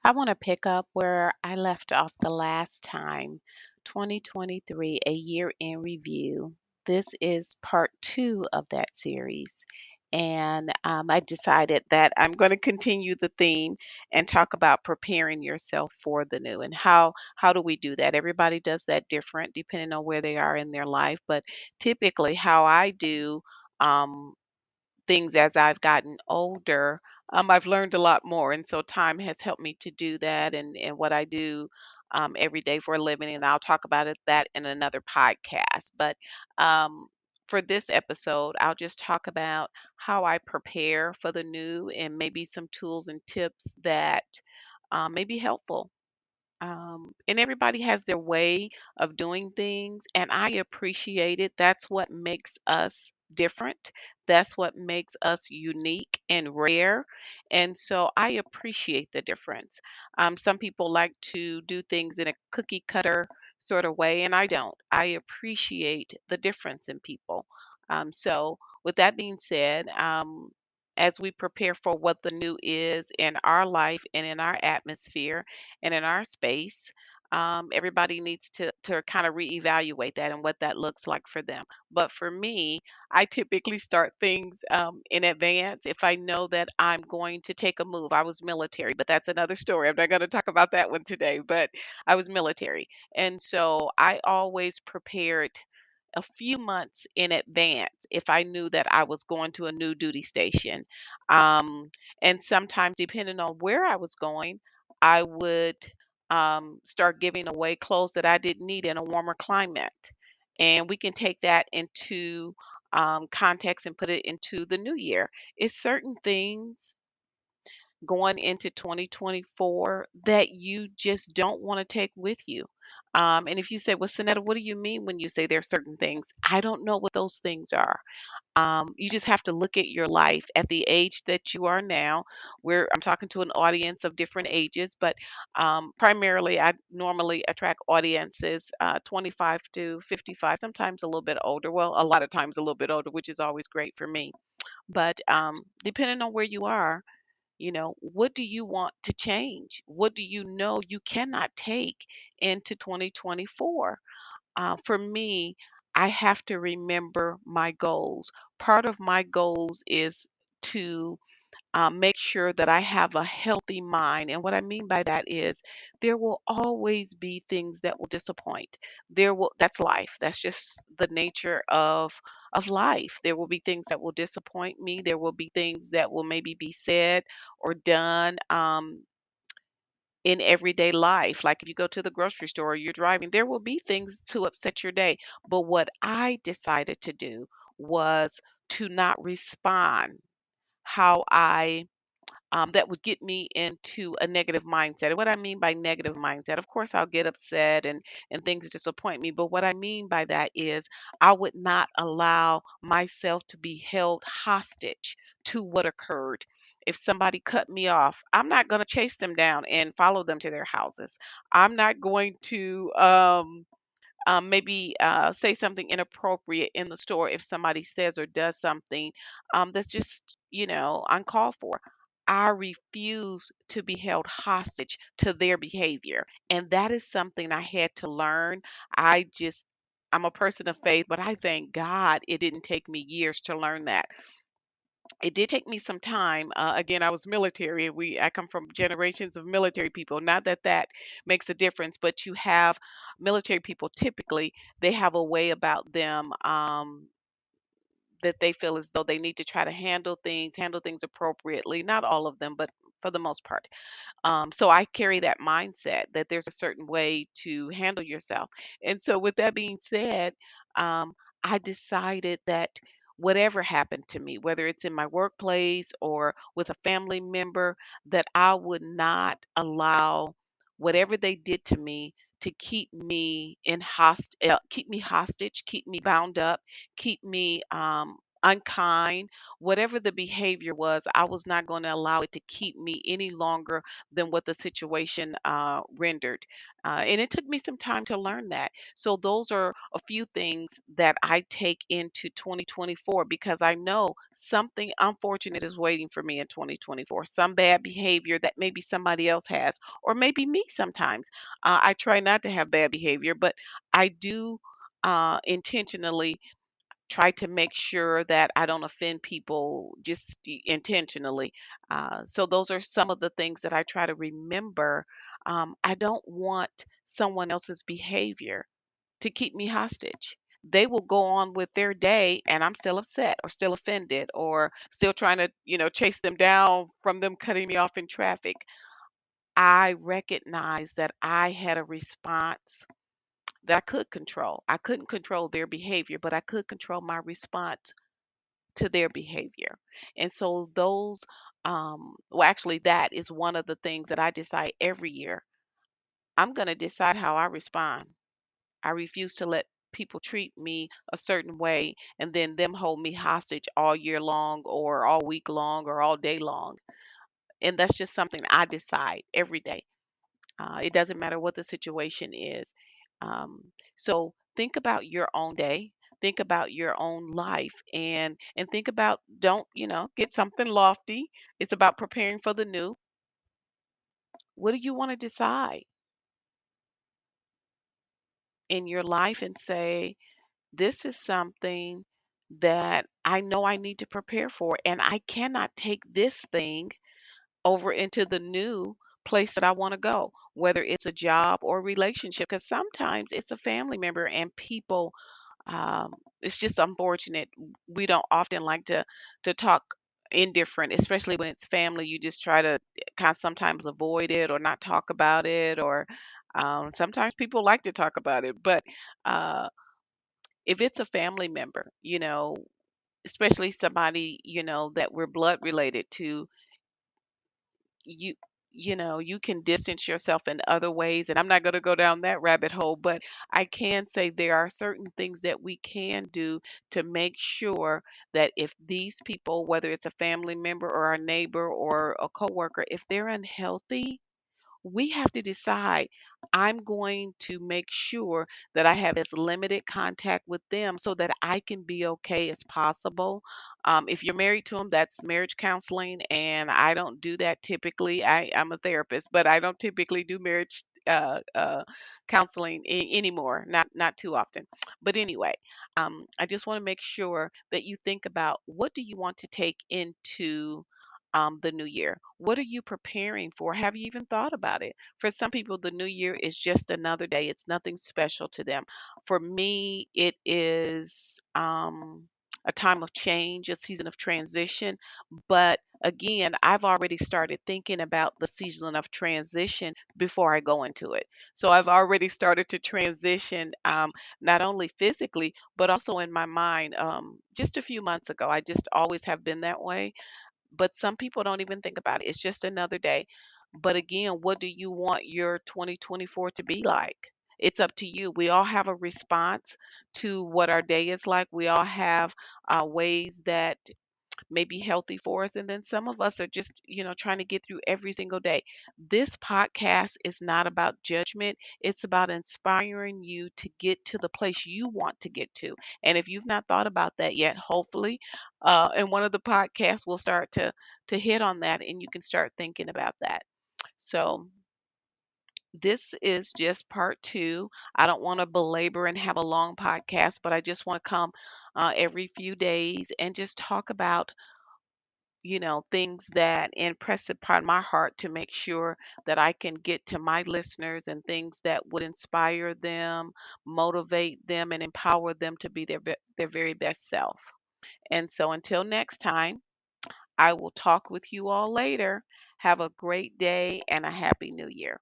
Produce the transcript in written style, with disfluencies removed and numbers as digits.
I want to pick up where I left off the last time, 2023, a year in review. This is part two of that series. And I decided that I'm going to continue the theme and talk about preparing yourself for the new and how do we do that? Everybody does that different depending on where they are in their life, but typically how I do um, things as I've gotten older, I've learned a lot more, and so time has helped me to do that, and what I do every day for a living, and I'll talk about that in another podcast. But for this episode, I'll just talk about how I prepare for the new and maybe some tools and tips that may be helpful. And everybody has their way of doing things, and I appreciate it. That's what makes us different. That's what makes us unique and rare. And so I appreciate the difference. Some people like to do things in a cookie cutter sort of way, and I don't. I appreciate the difference in people. So, with that being said, as we prepare for what the new is in our life and in our atmosphere, and in our space, everybody needs to kind of reevaluate that and what that looks like for them. But for me, I typically start things in advance if I know that I'm going to take a move. I was military, but that's another story. I'm not going to talk about that one today, but I was military. And so I always prepared a few months in advance if I knew that I was going to a new duty station. Um, and sometimes, depending on where I was going, I would start giving away clothes that I didn't need in a warmer climate. And we can take that into context and put it into the new year. It's certain things going into 2024 that you just don't want to take with you. And if you say, well, Sanetta, what do you mean when you say there are certain things? I don't know what those things are. You just have to look at your life at the age that you are now. Where I'm talking to an audience of different ages, but primarily I normally attract audiences 25 to 55, sometimes a little bit older. Well, a lot of times a little bit older, which is always great for me. But depending on where you are, what do you want to change? What do you know you cannot take into 2024? For me, I have to remember my goals. Part of my goals is to make sure that I have a healthy mind. And what I mean by that is there will always be things that will disappoint. That's life. That's just the nature of life. There will be things that will disappoint me. There will be things that will maybe be said or done in everyday life. Like if you go to the grocery store or you're driving, there will be things to upset your day. But what I decided to do was to not respond how I that would get me into a negative mindset. And what I mean by negative mindset, of course, I'll get upset and things disappoint me. But what I mean by that is I would not allow myself to be held hostage to what occurred. If somebody cut me off, I'm not going to chase them down and follow them to their houses. I'm not going to maybe say something inappropriate in the store if somebody says or does something that's just, uncalled for. I refuse to be held hostage to their behavior. And that is something I had to learn. I'm a person of faith, but I thank God it didn't take me years to learn that. It did take me some time. Again, I was military. I come from generations of military people. Not that that makes a difference, but you have military people typically they have a way about them that they feel as though they need to try to handle things appropriately. Not all of them, but for the most part. So I carry that mindset that there's a certain way to handle yourself. And so, with that being said, I decided that whatever happened to me, whether it's in my workplace or with a family member, that I would not allow whatever they did to me to keep me hostage, keep me bound up, keep me unkind, whatever the behavior was, I was not going to allow it to keep me any longer than what the situation rendered. And it took me some time to learn that. So, those are a few things that I take into 2024 because I know something unfortunate is waiting for me in 2024. Some bad behavior that maybe somebody else has, or maybe me sometimes. I try not to have bad behavior, but I do intentionally try to make sure that I don't offend people just intentionally. So those are some of the things that I try to remember. I don't want someone else's behavior to keep me hostage. They will go on with their day and I'm still upset or still offended or still trying to, chase them down from them cutting me off in traffic. I recognize that I had a response that I could control. I couldn't control their behavior, but I could control my response to their behavior. And so well, actually, that is one of the things that I decide every year. I'm going to decide how I respond. I refuse to let people treat me a certain way and then them hold me hostage all year long or all week long or all day long. And that's just something I decide every day. It doesn't matter what the situation is. Um, so think about your own day. Think about your own life, and think about, don't get something lofty. It's about preparing for the new. What do you want to decide in your life and say, this is something that I know I need to prepare for, and I cannot take this thing over into the new place that I want to go, whether it's a job or relationship, because sometimes it's a family member and people, it's just unfortunate. We don't often like to talk indifferent, especially when it's family. You just try to kind of sometimes avoid it or not talk about it, or sometimes people like to talk about it. But uh, if it's a family member, especially somebody that we're blood related to, you you can distance yourself in other ways, and I'm not going to go down that rabbit hole, but I can say there are certain things that we can do to make sure that if these people, whether it's a family member or a neighbor or a coworker, if they're unhealthy, we have to decide, I'm going to make sure that I have as limited contact with them so that I can be okay as possible. If you're married to them, that's marriage counseling, and I don't do that typically. I'm a therapist, but I don't typically do marriage counseling anymore. Not too often. But anyway, I just want to make sure that you think about, what do you want to take into the new year? What are you preparing for? Have you even thought about it? For some people, the new year is just another day, it's nothing special to them. For me, it is a time of change, a season of transition. But again, I've already started thinking about the season of transition before I go into it. So I've already started to transition, not only physically, but also in my mind. Just a few months ago, I just always have been that way, but some people don't even think about it. It's just another day. But again, what do you want your 2024 to be like? It's up to you. We all have a response to what our day is like. We all have ways that may be healthy for us. And then some of us are just, trying to get through every single day. This podcast is not about judgment, it's about inspiring you to get to the place you want to get to. And if you've not thought about that yet, hopefully, in one of the podcasts, we'll start to hit on that and you can start thinking about that. So, this is just part two. I don't want to belabor and have a long podcast, but I just want to come every few days and just talk about things that impress upon my heart to make sure that I can get to my listeners, and things that would inspire them, motivate them, and empower them to be their very best self. And so until next time, I will talk with you all later. Have a great day and a happy new year.